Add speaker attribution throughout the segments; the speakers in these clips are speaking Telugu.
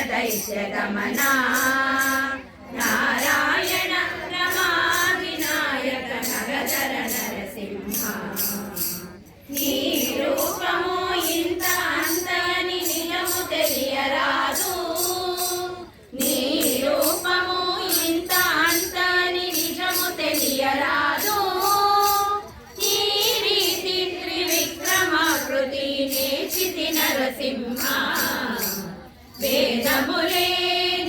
Speaker 1: दैत्य गमना नारायण रमा विनायक नरधर नरसिंह నీ రూపము ఇంత అంతని నిజము తెలియరాదు నీ రూపము ఇంత అంతని నిజము తెలియరాదు ఈ రీతి త్రివిక్రమాకృతి నేర్చితి నరసింహ వేదములే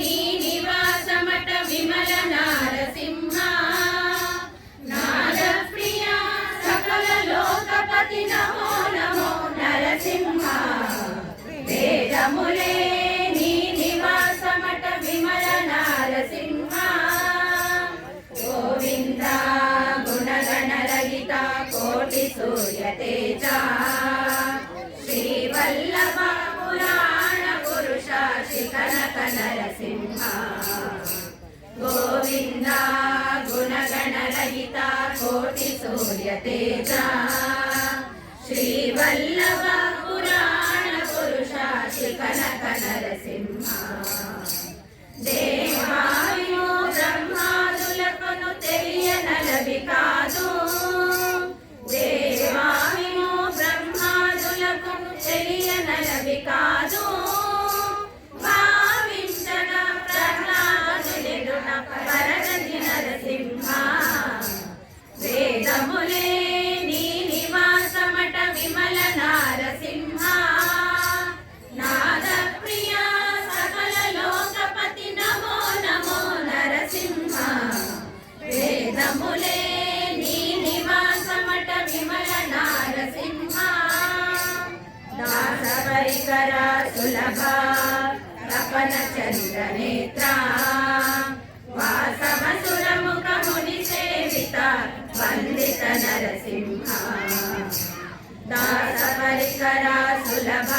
Speaker 1: నీ నివాసమట విమల నారసింహ నారప్రియ సకల లోకపతి నమో నమో నరసింహ వేదములే నీ నివాసమట విమల నారసింహ గోవింద గుణగణ రహిత కోటి సూర్య తేజ శ్రీవల్లభ పురాణ పురుష శిఖనక నరసింహ గోవింద గుణగణ రహిత కోటి సూర్య తేజ శ్రీవల్లభ పురాణ పురుష శిఖనక నరసింహ దేవాయు బ్రహ్మాదులకును తెలియనలవి కాదు దేవాయు బ్రహ్మాదులకును తెలియనలవి కాదు భావించడ ప్రహ్లాదుడెడున పరగతి నరసింహ వేదములే నీ నివాసమట విమల నారసింహ నాద ప్రియ సకల లోకపతి నమో నమో నరసింహ వేదములే నీ నివాసమట విమల నారసింహ దాస పరికర సులభ తపన చంద్ర నేత్ర వాసవ సురముఖ ముని సేవిత వందిత నరసింహ దాస పరికర సులభ